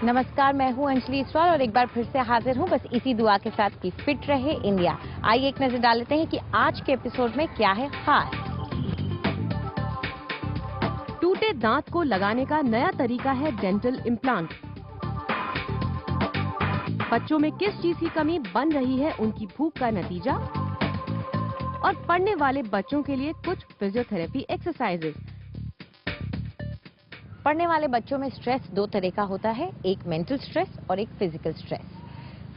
नमस्कार, मैं हूं अंजलि इसवाल और एक बार फिर से हाजिर हूं बस इसी दुआ के साथ कि फिट रहे इंडिया। आइए एक नजर डाल लेते हैं कि आज के एपिसोड में क्या है खास। टूटे दांत को लगाने का नया तरीका है डेंटल इम्प्लांट। बच्चों में किस चीज की कमी बन रही है उनकी भूख का नतीजा, और पढ़ने वाले बच्चों के लिए कुछ फिजियोथेरेपी एक्सरसाइजेस। पढ़ने वाले बच्चों में स्ट्रेस दो तरह का होता है, एक मेंटल स्ट्रेस और एक फिजिकल स्ट्रेस।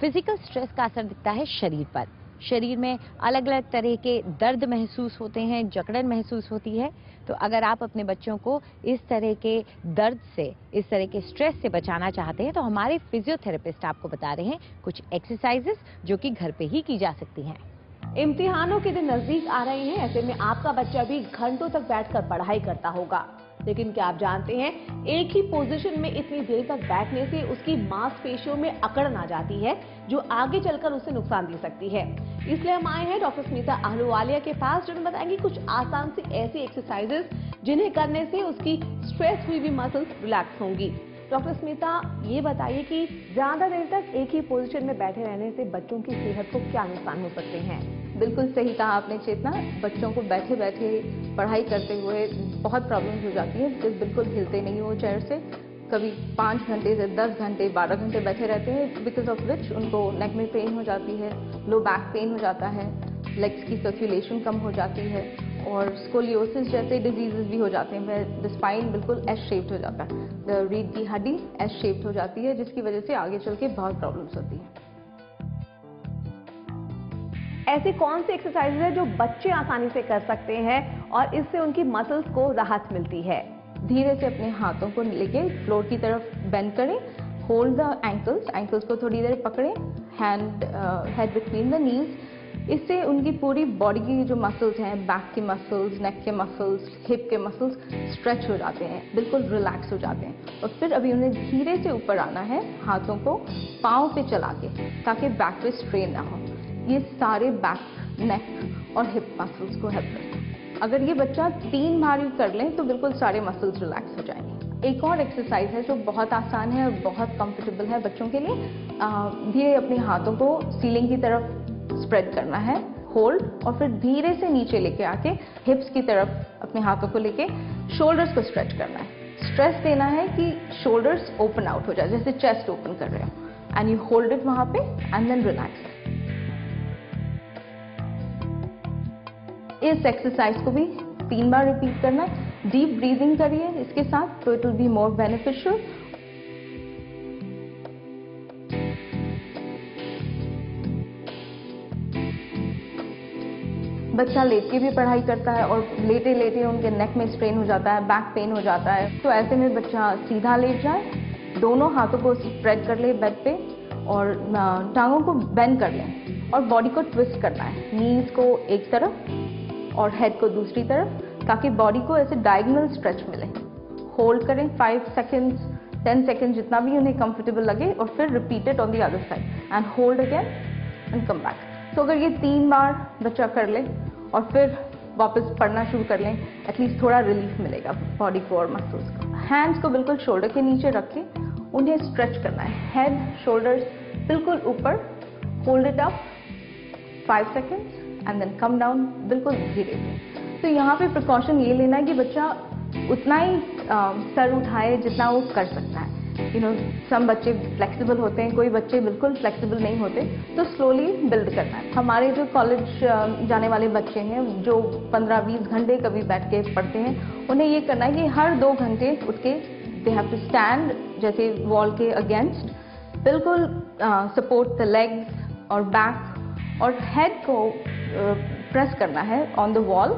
फिजिकल स्ट्रेस का असर दिखता है शरीर पर। शरीर में अलग अलग तरह के दर्द महसूस होते हैं, जकड़न महसूस होती है। तो अगर आप अपने बच्चों को इस तरह के दर्द से, इस तरह के स्ट्रेस से बचाना चाहते हैं तो हमारे फिजियोथेरेपिस्ट आपको बता रहे हैं कुछ एक्सरसाइजेस जो कि घर पे ही की जा सकती हैं। इम्तिहानों के दिन नजदीक आ रहे हैं, ऐसे में आपका बच्चा भी घंटों तक बैठकर पढ़ाई करता होगा, लेकिन क्या आप जानते हैं एक ही पोजीशन में इतनी देर तक बैठने से उसकी मांसपेशियों में अकड़न आ जाती है जो आगे चलकर उसे नुकसान दे सकती है। इसलिए हम आए हैं डॉक्टर स्मिता अहलूवालिया के पास, जो हमें बताएंगे कुछ आसान सी ऐसी एक्सरसाइजेस जिन्हें करने से उसकी स्ट्रेस हुई भी मसल्स रिलैक्स होंगी। डॉक्टर स्मिता, ये बताइए कि ज्यादा देर तक एक ही पोजीशन में बैठे रहने से बच्चों की सेहत को क्या नुकसान हो सकते हैं? बिल्कुल सही कहा आपने चेतना। बच्चों को बैठे बैठे पढ़ाई करते हुए बहुत प्रॉब्लम्स हो जाती हैं, बिकॉज बिल्कुल हिलते नहीं हो चेयर से। कभी 5 घंटे से 10 घंटे 12 घंटे बैठे रहते हैं, बिकॉज ऑफ विच उनको नेक में पेन हो जाती है, लो बैक पेन हो जाता है, लेग्स की सर्कुलेशन कम हो जाती है और स्कोलियोसिस जैसे डिजीजेस भी हो जाते हैं। द स्पाइन बिल्कुल एस शेप्ड हो जाता है, द रीढ़ की हड्डी एस शेप्ड हो जाती है, जिसकी वजह से आगे चल के बहुत प्रॉब्लम्स होती हैं। ऐसी कौन सी एक्सरसाइज है जो बच्चे आसानी से कर सकते हैं और इससे उनकी मसल्स को राहत मिलती है? धीरे से अपने हाथों को लेके फ्लोर की तरफ बेंड करें, होल्ड द एंकल्स को थोड़ी देर पकड़ें, हेड बिटवीन द नीज। इससे उनकी पूरी बॉडी की जो मसल्स हैं, बैक के मसल्स, नेक के मसल्स, हिप के मसल्स स्ट्रेच हो जाते हैं, बिल्कुल रिलैक्स हो जाते हैं। और फिर अभी उन्हें धीरे से ऊपर आना है, हाथों को पाँव पे चला के, ताकि बैक पे स्ट्रेन ना हो। ये सारे बैक, नेक और हिप मसल्स को हेल्प करते हैं। अगर ये बच्चा 3 बार ही कर लें तो बिल्कुल सारे मसल्स रिलैक्स हो जाएंगे। एक और एक्सरसाइज है जो बहुत आसान है और बहुत कंफर्टेबल है बच्चों के लिए। धीरे अपने हाथों को सीलिंग की तरफ स्प्रेड करना है, होल्ड, और फिर धीरे से नीचे लेके आके हिप्स की तरफ अपने हाथों को लेके शोल्डर्स को स्ट्रेच करना है। स्ट्रेस देना है कि शोल्डर्स ओपन आउट हो जाए, जैसे चेस्ट ओपन कर रहे हो, एंड यू होल्ड इट वहां पे एंड देन रिलैक्स। इस एक्सरसाइज को भी 3 बार रिपीट करना है। डीप ब्रीदिंग करिए इसके साथ, तो it will be more beneficial. बच्चा लेट के भी पढ़ाई करता है और लेटे लेटे उनके नेक में स्ट्रेन हो जाता है, बैक पेन हो जाता है। तो ऐसे में बच्चा सीधा लेट जाए, दोनों हाथों को स्प्रेड कर ले बेड पे और टांगों को बेंड कर लें और बॉडी को ट्विस्ट करना है, नीज को एक तरफ और हेड को दूसरी तरफ, ताकि बॉडी को ऐसे डायगोनल स्ट्रेच मिले। होल्ड करें 5 सेकेंड्स, 10 सेकेंड्स, जितना भी उन्हें कंफर्टेबल लगे, और फिर repeat it on the other side and hold again and come back. तो अगर ये 3 बार बच्चा कर ले और फिर वापस पढ़ना शुरू कर लें, एटलीस्ट थोड़ा रिलीफ मिलेगा बॉडी को और मसल्स को। हैंड्स को बिल्कुल शोल्डर के नीचे रखें, उन्हें स्ट्रेच करना है, हेड शोल्डर्स बिल्कुल ऊपर, hold it up 5 seconds and then come down बिल्कुल धीरे से। तो यहाँ पे प्रिकॉशन ये लेना है कि बच्चा उतना ही सर उठाए जितना वो कर सकता है। सम बच्चे फ्लेक्सिबल होते हैं, कोई बच्चे बिल्कुल फ्लेक्सिबल नहीं होते, तो स्लोली बिल्ड करना है। हमारे जो कॉलेज जाने वाले बच्चे हैं जो 15-20 घंटे कभी बैठ के पढ़ते हैं, उन्हें ये करना है कि हर 2 घंटे उठ के दे हैव टू स्टैंड, जैसे वॉल के अगेंस्ट, बिल्कुल सपोर्ट द लेग्स और बैक, और हेड को प्रेस करना है ऑन द वॉल।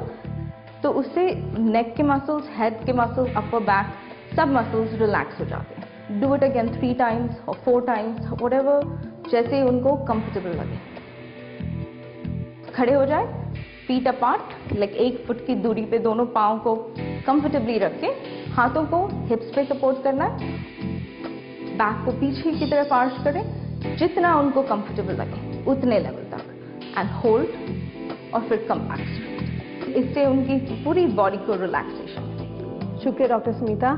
तो उससे नेक के मसल्स, हेड के मसल्स, अपर बैक, सब मसल्स रिलैक्स हो जाते हैं। डू इट अगेन 3 टाइम्स और 4 टाइम्स, व्हाटएवर, जैसे उनको कंफर्टेबल लगे। खड़े हो जाए, फीट अपार्ट, लाइक 1 फुट की दूरी पे दोनों पाँव को कंफर्टेबली रख के, हाथों को हिप्स पे सपोर्ट करना है, बैक को पीछे की तरफ आर्च करें, जितना उनको कंफर्टेबल लगे उतने लेवल तक, एंड होल्ड और फिर कम बैक। इससे उनकी पूरी बॉडी को रिलैक्सेशन। शुक्रिया डॉक्टर स्मिता।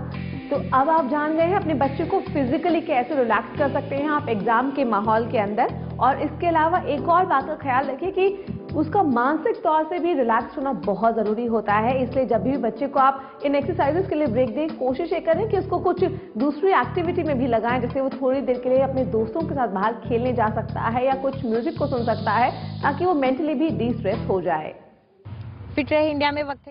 तो अब आप जान गए हैं अपने बच्चे को फिजिकली कैसे रिलैक्स कर सकते हैं आप एग्जाम के माहौल के अंदर। और इसके अलावा एक और बात का ख्याल रखिए कि उसका मानसिक तौर से भी रिलैक्स होना बहुत जरूरी होता है। इसलिए जब भी बच्चे को आप इन एक्सरसाइजेस के लिए ब्रेक दें, कोशिश ये करें कि उसको कुछ दूसरी एक्टिविटी में भी लगाएं, जैसे वो थोड़ी देर के लिए अपने दोस्तों के साथ बाहर खेलने जा सकता है या कुछ म्यूजिक को सुन सकता है, ताकि वो मेंटली भी डी स्ट्रेस हो जाए। फिट रहे इंडिया में वक्त है।